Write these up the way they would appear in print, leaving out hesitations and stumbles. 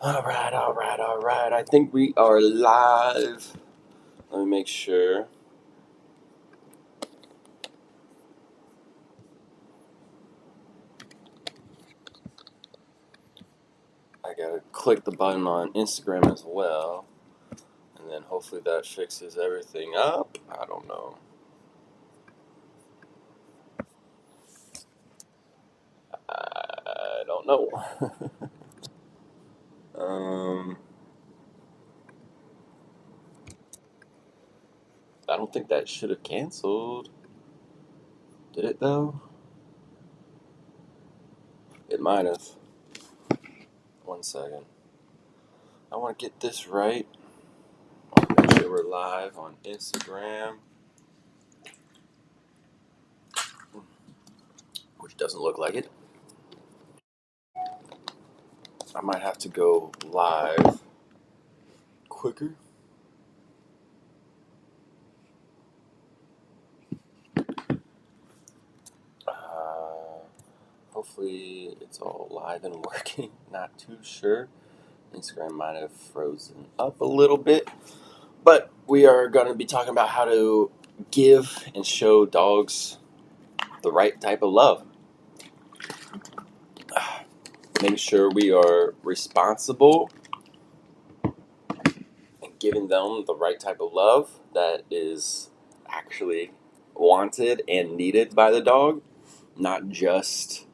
All right, all right, all right. I think we are live. Let me make sure. I gotta click the button on Instagram as well. And then hopefully that fixes everything up. I don't know. I don't know. um, I don't think that should have canceled. Did it though? It might have. 1 second. I want to get this right. I want to make sure we're live on Instagram, which doesn't look like it. I might have to go live quicker. Hopefully it's all live and working. Not too sure. Instagram might have frozen up a little bit. But we are going to be talking about how to give and show dogs the right type of love. Make sure we are responsible and giving them the right type of love that is actually wanted and needed by the dog, not just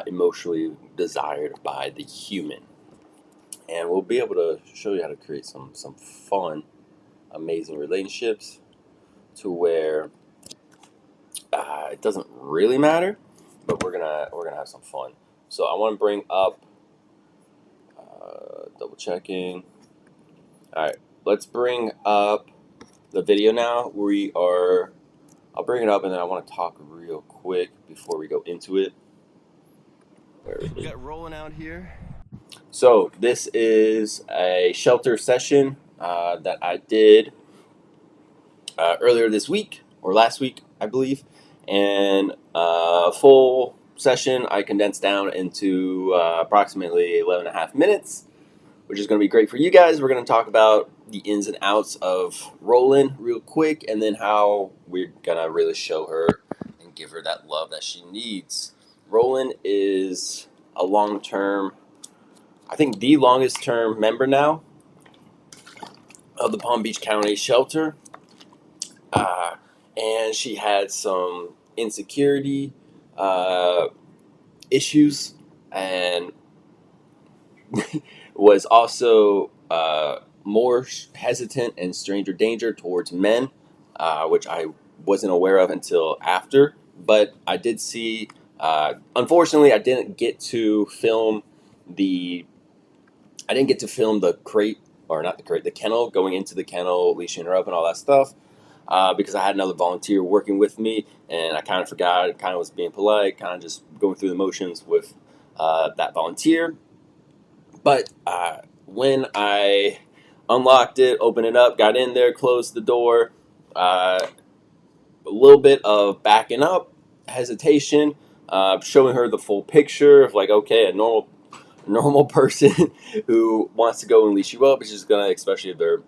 emotionally desired by the human. And we'll be able to show you how to create some fun, amazing relationships to where it doesn't really matter, but we're gonna have some fun. So I want to bring up double checking. All right, let's bring up the video now. I'll bring it up and then I want to talk real quick before we go into it. Where is it? We got rolling out here. So this is a shelter session that I did earlier this week or last week, I believe, and full session I condensed down into approximately 11 and a half minutes, which is going to be great for you guys. We're going to talk about the ins and outs of Roland real quick, and then how we're going to really show her and give her that love that she needs. Roland is a long-term, I think the longest term member now of the Palm Beach County shelter. And she had some insecurity issues and was also more hesitant and stranger danger towards men, which I wasn't aware of until after. But I did see, unfortunately, I didn't get to film the crate, or not the crate, the kennel, going into the kennel, leashing her up and all that stuff. Because I had another volunteer working with me, and I kind of forgot, kind of was being polite, kind of just going through the motions with that volunteer. But when I unlocked it, opened it up, got in there, closed the door, a little bit of backing up, hesitation, showing her the full picture of like, okay, a normal person who wants to go and leash you up is just gonna, especially if they're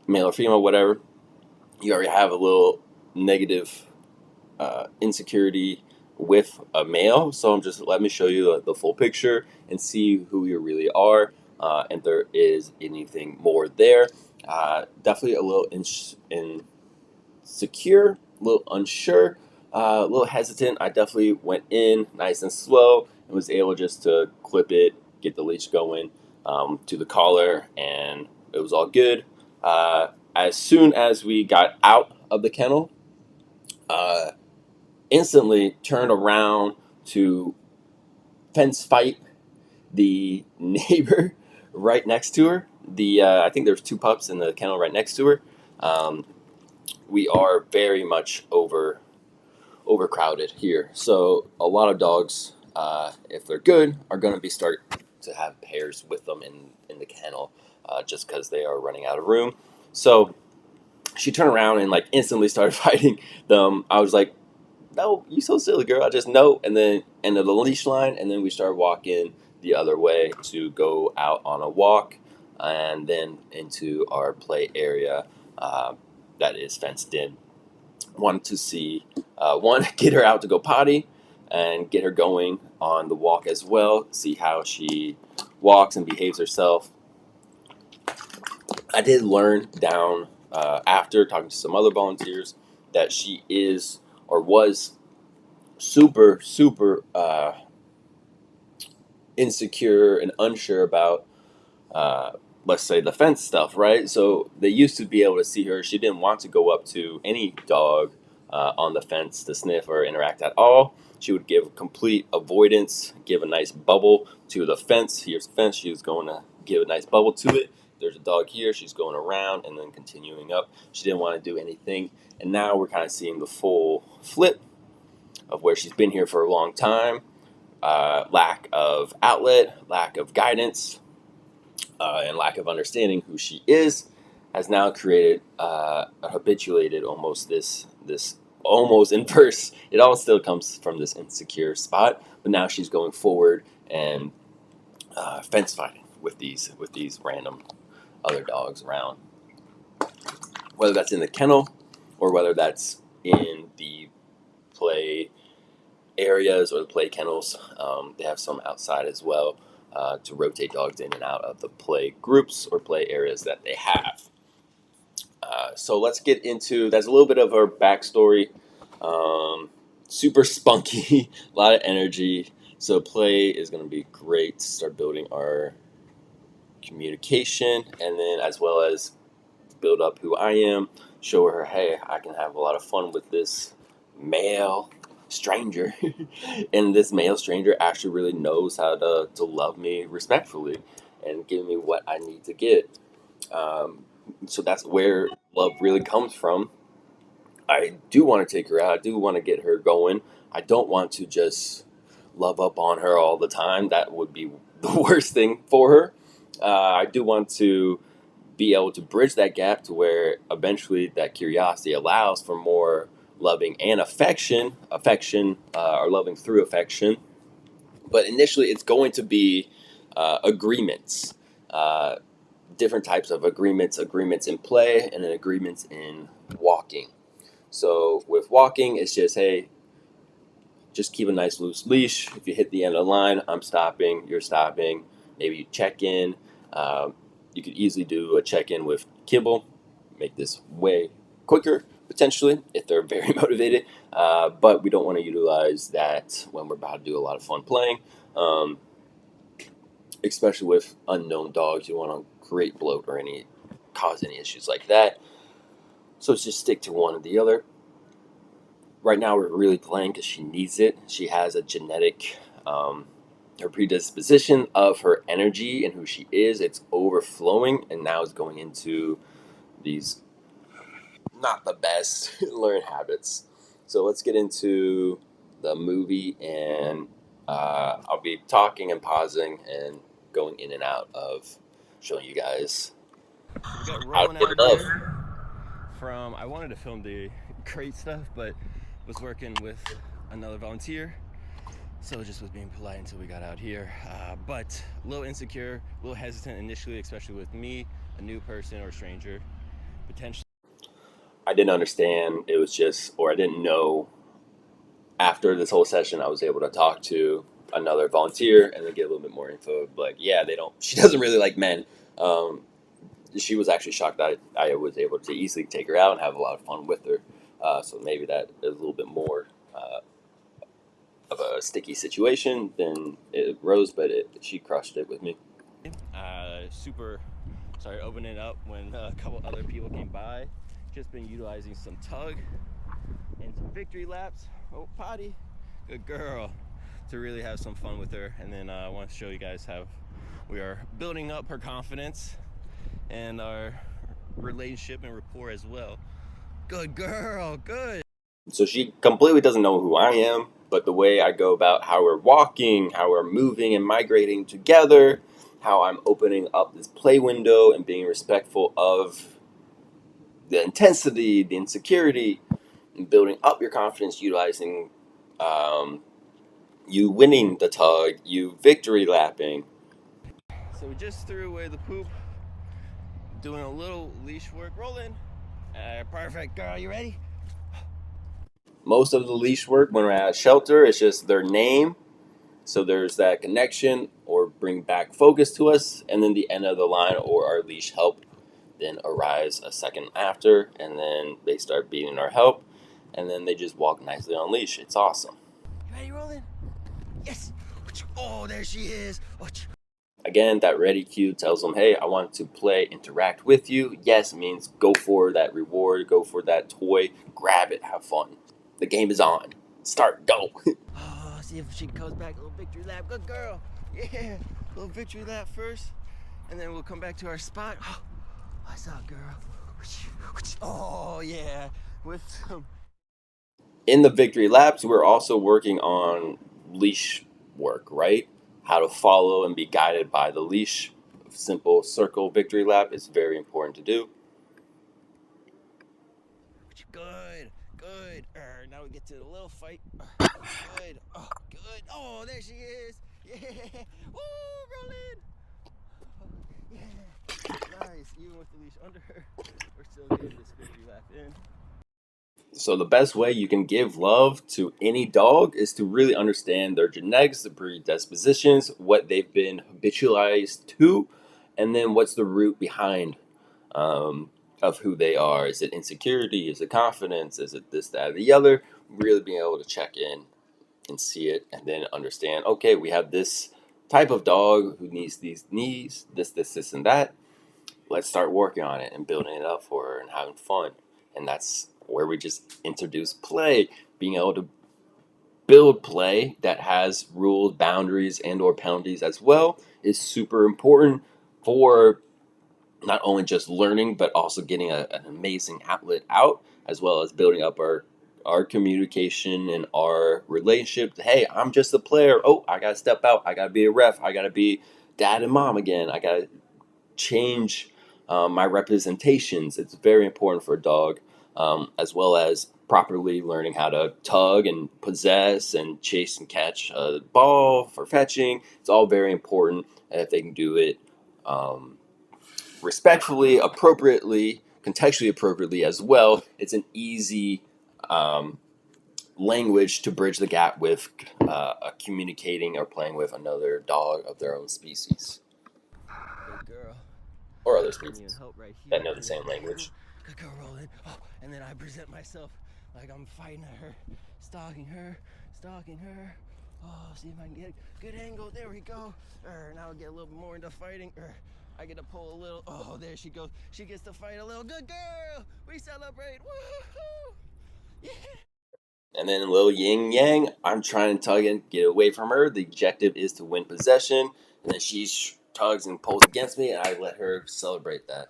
male or female, whatever, you already have a little negative insecurity with a male. So I'm just, let me show you the full picture and see who you really are, and there is anything more there. Definitely a little insecure, a little unsure, a little hesitant. I definitely went in nice and slow and was able just to clip it, get the leash going to the collar, and it was all good. As soon as we got out of the kennel, instantly turned around to fence fight the neighbor right next to her. I think there's two pups in the kennel right next to her. We are very much overcrowded here, so a lot of dogs, if they're good, are going to be start to have pairs with them in the kennel, just because they are running out of room. So she turned around and like instantly started fighting them. I was like, no, you so silly, girl. I just know. And then ended the leash line, and then we started walking the other way to go out on a walk and then into our play area that is fenced in. Wanted to see one, get her out to go potty and get her going on the walk as well, see how she walks and behaves herself. I did learn down after talking to some other volunteers that she is or was super insecure and unsure about let's say the fence stuff, right? So they used to be able to see her. She didn't want to go up to any dog on the fence to sniff or interact at all. She would give complete avoidance, give a nice bubble to the fence. Here's the fence. She was going to give a nice bubble to it. There's a dog here. She's going around and then continuing up. She didn't want to do anything. And now we're kind of seeing the full flip of where she's been here for a long time. Lack of outlet, lack of guidance, and lack of understanding who she is has now created habituated almost this almost inverse. It all still comes from this insecure spot, but now she's going forward and fence fighting with these random other dogs around, whether that's in the kennel or whether that's in the play areas or the play kennels. They have some outside as well to rotate dogs in and out of the play groups or play areas that they have. So let's get into that's a little bit of her backstory. Super spunky, a lot of energy. So play is going to be great to start building our communication, and then as well as build up who I am, show her, hey, I can have a lot of fun with this male stranger. And this male stranger actually really knows how to love me respectfully and give me what I need to get. So that's where love really comes from. I do want to take her out. I do want to get her going. I don't want to just love up on her all the time. That would be the worst thing for her. I do want to be able to bridge that gap to where eventually that curiosity allows for more loving and affection, or loving through affection. But initially, it's going to be agreements, uh, different types of agreements in play, and then agreements in walking. So with walking, it's just, hey, just keep a nice loose leash. If you hit the end of the line, I'm stopping, you're stopping. Maybe you check in. You could easily do a check in with kibble, make this way quicker, potentially, if they're very motivated. But we don't want to utilize that when we're about to do a lot of fun playing, especially with unknown dogs. You want to create bloat or cause any issues like that. So let's just stick to one or the other. Right now, we're really playing because she needs it. She has a genetic, her predisposition of her energy and who she is. It's overflowing, and now it's going into these not the best learned habits. So let's get into the movie, and I'll be talking and pausing and going in and out of showing you guys We got how to rolling get out it up. here from, I wanted to film the crate stuff, but was working with another volunteer, so it just was being polite until we got out here. But a little insecure, a little hesitant initially, especially with me, a new person or a stranger, potentially. I didn't understand. It was just, or I didn't know. After this whole session, I was able to talk to another volunteer and then get a little bit more info. Like, yeah, they don't. She doesn't really like men. Um, she was actually shocked that I was able to easily take her out and have a lot of fun with her. So maybe that is a little bit more of a sticky situation than it rose, but she crushed it with me. Super started opening up when a couple other people came by. Just been utilizing some tug and some victory laps. Oh, potty, good girl. To really have some fun with her. And then I want to show you guys how we are building up her confidence and our relationship and rapport as well. Good girl, good. So she completely doesn't know who I am, but the way I go about how we're walking, how we're moving and migrating together, how I'm opening up this play window and being respectful of the intensity, the insecurity, and building up your confidence, utilizing you winning the tug, you victory lapping. So we just threw away the poop, doing a little leash work, rolling. Perfect, girl, you ready? Most of the leash work when we're at a shelter, it's just their name. So there's that connection or bring back focus to us, and then the end of the line or our leash help then arrives a second after, and then they start beating our help, and then they just walk nicely on leash. It's awesome. You ready, rolling? Yes. Oh, there she is. Again, that ready cue tells them, hey, I want to play, interact with you. Yes means go for that reward, go for that toy, grab it, have fun. The game is on. Start, go. Oh, see if she comes back. A little victory lap. Good girl. Yeah. A little victory lap first. And then we'll come back to our spot. Oh, I saw a girl. Oh, yeah. With some. In the victory laps, we're also working on leash work, right? How to follow and be guided by the leash. Simple circle victory lap is very important to do. Good. Good. Now we get to the little fight. Good. Oh, good. Oh, there she is. Yeah. Woo, rolling. Yeah. Nice. Even with the leash under her, we're still getting this victory lap in. So the best way you can give love to any dog is to really understand their genetics, their predispositions, what they've been habitualized to, and then what's the root behind of who they are. Is it insecurity? Is it confidence? Is it this, that, or the other? Really being able to check in and see it, and then understand, okay, we have this type of dog who needs these needs, this, and that. Let's start working on it and building it up for her and having fun. And that's where we just introduce play, being able to build play that has rules, boundaries, and or penalties as well is super important for not only just learning, but also getting an amazing outlet out, as well as building up our communication and our relationship. Hey, I'm just a player. Oh, I gotta step out. I gotta be a ref. I gotta be dad and mom again. I gotta change my representations. It's very important for a dog, as well as properly learning how to tug and possess and chase and catch a ball for fetching. It's all very important. And if they can do it respectfully, appropriately, contextually appropriately as well, it's an easy language to bridge the gap with communicating or playing with another dog of their own species. Good girl. Or other Need species help right here. that know the same language. Good girl, rolling. Oh, and then I present myself like I'm fighting her, stalking her. Oh, see if I can get a good angle. There we go. Now I get a little bit more into fighting. I get to pull a little. Oh, there she goes. She gets to fight a little. Good girl. We celebrate. Woohoo! Yeah. And then a little yin yang. I'm trying to tug and get away from her. The objective is to win possession. And then she tugs and pulls against me, and I let her celebrate that.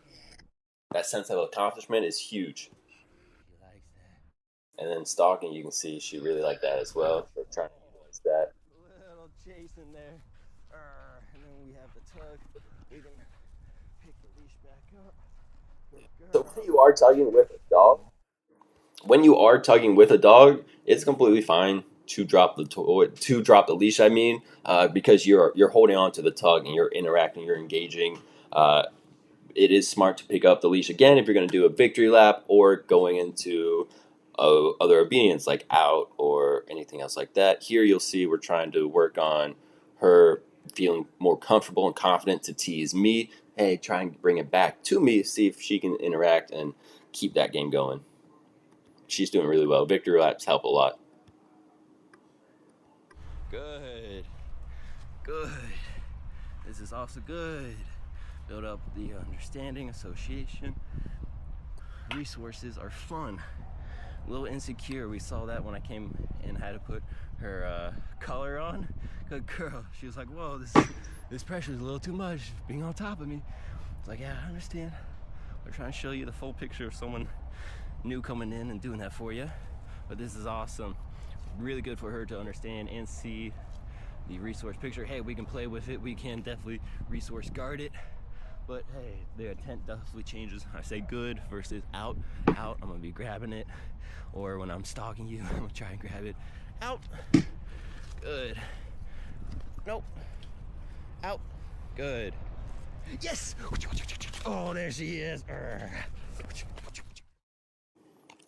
That sense of accomplishment is huge. She likes that. And then stalking, you can see she really liked that as well. So trying to utilize that. Little chase in there. And then we have the tug. We can pick the leash back up. So when you are tugging with a dog, it's completely fine to drop the leash. I mean, because you're holding on to the tug and you're interacting, you're engaging. It is smart to pick up the leash again if you're going to do a victory lap or going into other obedience like out or anything else like that. Here you'll see we're trying to work on her feeling more comfortable and confident to tease me. Hey, try and bring it back to me, see if she can interact and keep that game going. She's doing really well. Victory laps help a lot. Good. This is also good. Build up the understanding, association. Resources are fun. A little insecure. We saw that when I came and had to put her collar on. Good girl. She was like, whoa, this pressure is a little too much being on top of me. It's like, yeah, I understand. We're trying to show you the full picture of someone new coming in and doing that for you. But this is awesome. Really good for her to understand and see the resource picture. Hey, we can play with it. We can definitely resource guard it. But hey, the intent definitely changes. I say good versus out. I'm gonna be grabbing it. Or when I'm stalking you, I'm gonna try and grab it. Out. Good. Nope. Out. Good. Yes! Oh, there she is.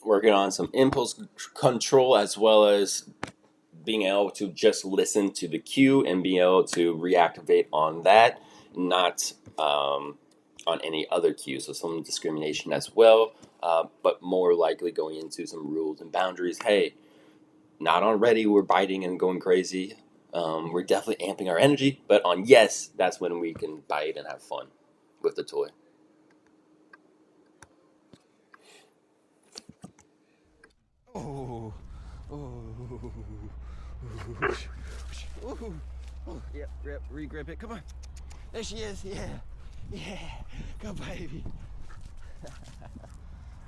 Working on some impulse control as well as being able to just listen to the cue and being able to reactivate on that, not on any other cue. So some discrimination as well, but more likely going into some rules and boundaries. Hey, not on ready, we're biting and going crazy. We're definitely amping our energy, but on yes, that's when we can bite and have fun with the toy. Oh, oh, oh, yep, regrip it. Come on. There she is. Yeah, yeah. Go, baby.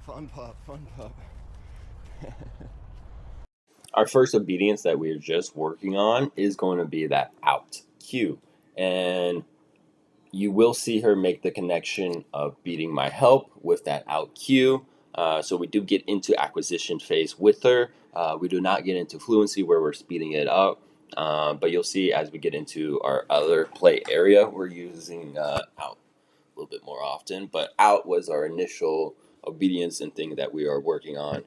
Fun pup, fun pup. Our first obedience that we're just working on is going to be that out cue. And you will see her make the connection of beating my help with that out cue. So we do get into acquisition phase with her. We do not get into fluency where we're speeding it up. But you'll see as we get into our other play area, we're using out a little bit more often. But out was our initial obedience and thing that we are working on,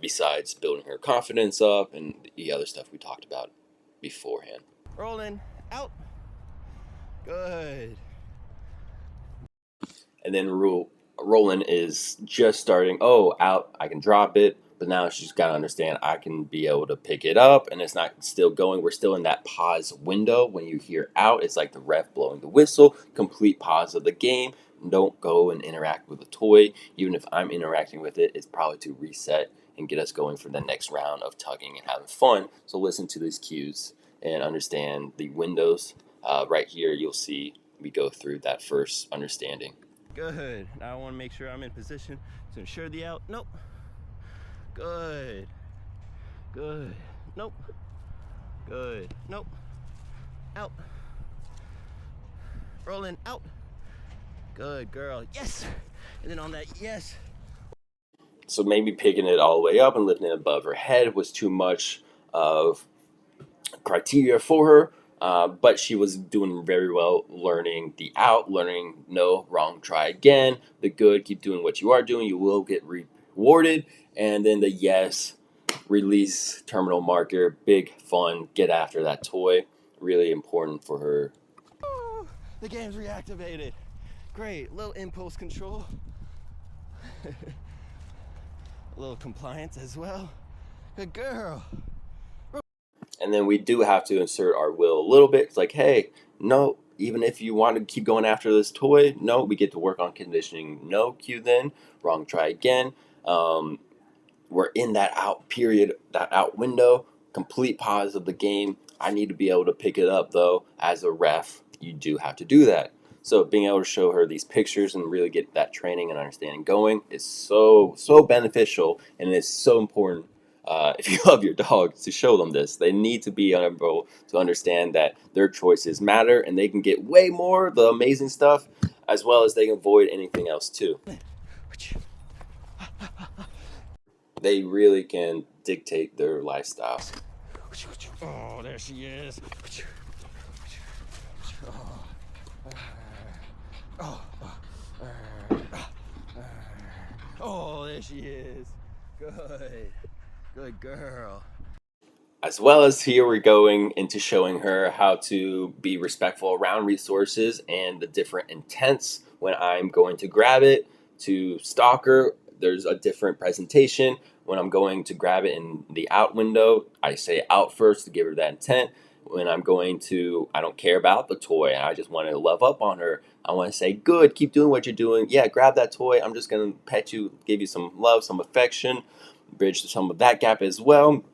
besides building her confidence up and the other stuff we talked about beforehand. Rolling. Out. Good. And then Roland is just starting. Oh, out! I can drop it, but now she's got to understand I can be able to pick it up, and it's not still going. We're still in that pause window. When you hear out, it's like the ref blowing the whistle. Complete pause of the game. Don't go and interact with the toy. Even if I'm interacting with it, it's probably to reset and get us going for the next round of tugging and having fun. So listen to these cues and understand the windows. Right here, you'll see we go through that first understanding. Good. Now I want to make sure I'm in position to ensure the out. Nope. Good. Good. Nope. Good. Nope. Out. Rolling. Out. Good girl. Yes. And then on that, yes. So maybe picking it all the way up and lifting it above her head was too much of criteria for her. But she was doing very well learning the out, learning no, wrong, try again. The good, keep doing what you are doing. You will get rewarded. And then the yes, release, terminal marker, big fun, get after that toy. Really important for her. Ooh, the game's reactivated. Great. Little impulse control. A little compliance as well. Good girl. And then we do have to insert our will a little bit. It's like, hey, no, even if you want to keep going after this toy, no, we get to work on conditioning. No, cue then, wrong, try again. We're in that out period, that out window, complete pause of the game. I need to be able to pick it up, though. As a ref, you do have to do that. So being able to show her these pictures and really get that training and understanding going is so beneficial, and it's so important. If you love your dog, to show them this, they need to be able to understand that their choices matter, and they can get way more the amazing stuff, as well as they can avoid anything else too. They really can dictate their lifestyle. Oh, there she is. Oh, there she is. Good. Good girl. As well as here, we're going into showing her how to be respectful around resources and the different intents when I'm going to grab it to stalk her. There's a different presentation. When I'm going to grab it in the out window, I say out first to give her that intent. When I'm going to, I don't care about the toy and I just want to love up on her, I want to say, good, keep doing what you're doing. Yeah, grab that toy. I'm just going to pet you, give you some love, some affection, bridge some of that gap as well.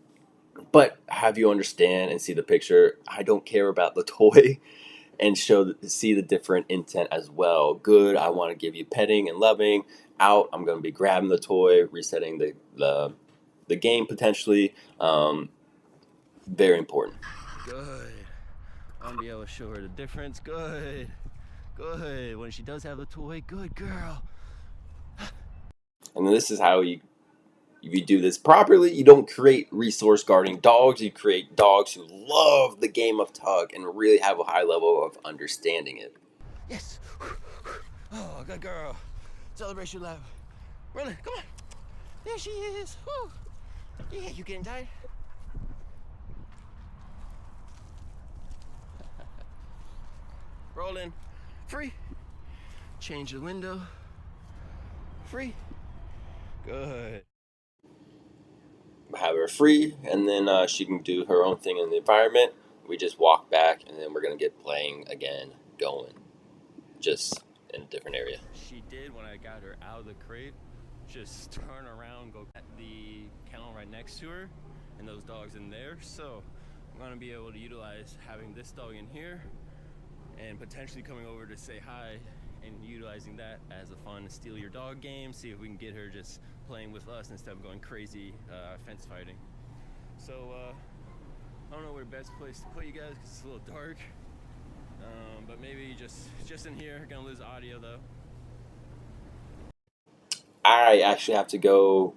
But have you understand and see the picture, I don't care about the toy, and see the different intent as well. Good, I want to give you petting and loving. Out, I'm going to be grabbing the toy, resetting the game potentially. Very important. Good. I'm gonna be able to show her the difference. Good. Good. When she does have the toy, good girl. And this is how you if you do this properly, you don't create resource guarding dogs. You create dogs who love the game of tug and really have a high level of understanding it. Yes. Oh, good girl. Celebration lap. Running. Come on. There she is. Woo. Yeah, you getting tired? Rolling. Free. Change the window. Free. Good. Have her free, and then she can do her own thing in the environment. We just walk back, and then we're gonna get playing again, going, just in a different area. She did when I got her out of the crate. Just turn around, go at the kennel right next to her, and those dogs in there. So I'm gonna be able to utilize having this dog in here, and potentially coming over to say hi, and utilizing that as a fun steal your dog game. See if we can get her just playing with us instead of going crazy fence fighting. So I don't know where the best place to put you guys because it's a little dark. But maybe just in here. Gonna lose audio though. I actually have to go.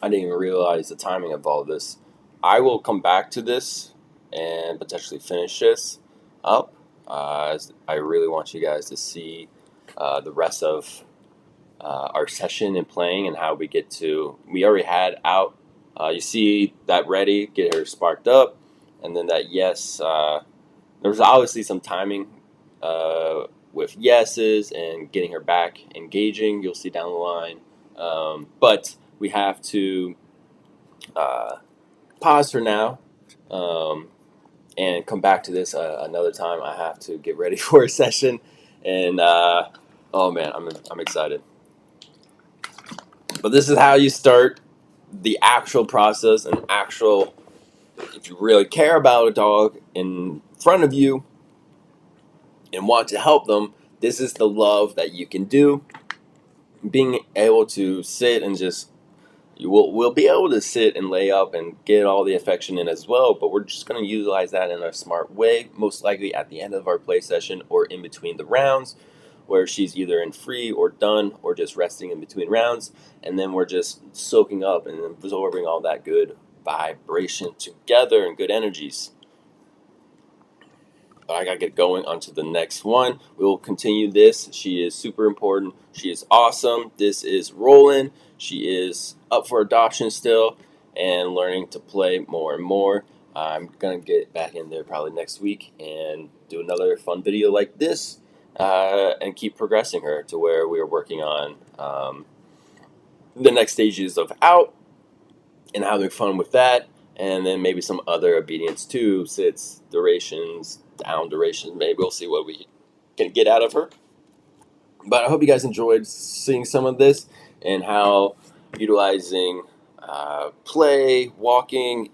I didn't even realize the timing of all of this. I will come back to this and potentially finish this up. I really want you guys to see the rest of our session and playing and how we get to. We already had out. You see that ready, get her sparked up, and then that yes. There's obviously some timing with yeses and getting her back engaging. You'll see down the line, but we have to pause for now and come back to this another time. I have to get ready for a session, and oh man, I'm excited. But this is how you start the actual process and actual. If you really care about a dog in front of you and want to help them, this is the love that you can do. Being able to sit and just we'll be able to sit and lay up and get all the affection in as well, but we're just going to utilize that in a smart way, most likely at the end of our play session or in between the rounds, where she's either in free or done or just resting in between rounds, and then we're just soaking up and absorbing all that good vibration together and good energies. But I gotta get going onto the next one. We will continue this. She is super important. She is awesome. This is Roland. She is up for adoption still and learning to play more and more. I'm gonna get back in there probably next week and do another fun video like this and keep progressing her to where we are working on the next stages of out and having fun with that. And then maybe some other obedience too, sits, durations, down durations. Maybe we'll see what we can get out of her. But I hope you guys enjoyed seeing some of this and how utilizing play, walking,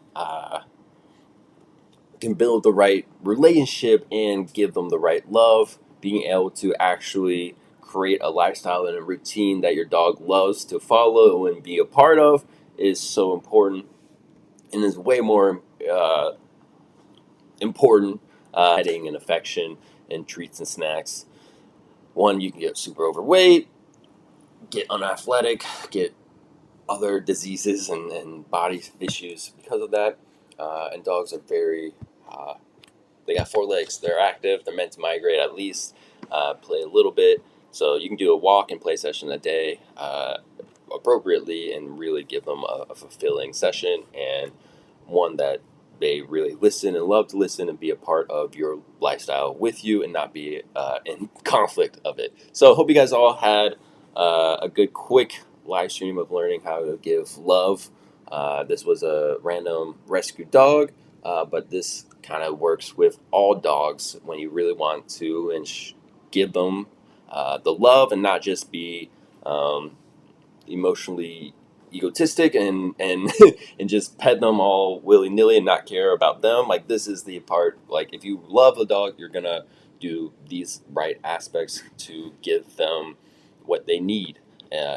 can build the right relationship and give them the right love. Being able to actually create a lifestyle and a routine that your dog loves to follow and be a part of is so important, and is way more important petting and affection and treats and snacks. One, you can get super overweight, get unathletic, get other diseases and body issues because of that. And dogs are very, they got 4 legs. They're active. They're meant to migrate at least, play a little bit. So you can do a walk and play session a day appropriately and really give them a fulfilling session, and one that they really listen and love to listen and be a part of your lifestyle with you and not be in conflict of it. So hope you guys all had a good quick live stream of learning how to give love. This was a random rescue dog, but this kind of works with all dogs when you really want to and give them the love and not just be emotionally egotistic and and just pet them all willy-nilly and not care about them. Like, this is the part, like, if you love a dog, you're gonna do these right aspects to give them what they need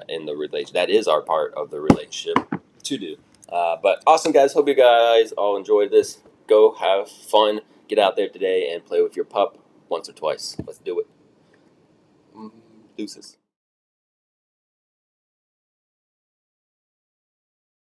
in the relation. That is our part of the relationship to do. But awesome, guys. Hope you guys all enjoyed this. Go have fun, get out there today and play with your pup once or twice. Let's do it. Deuces.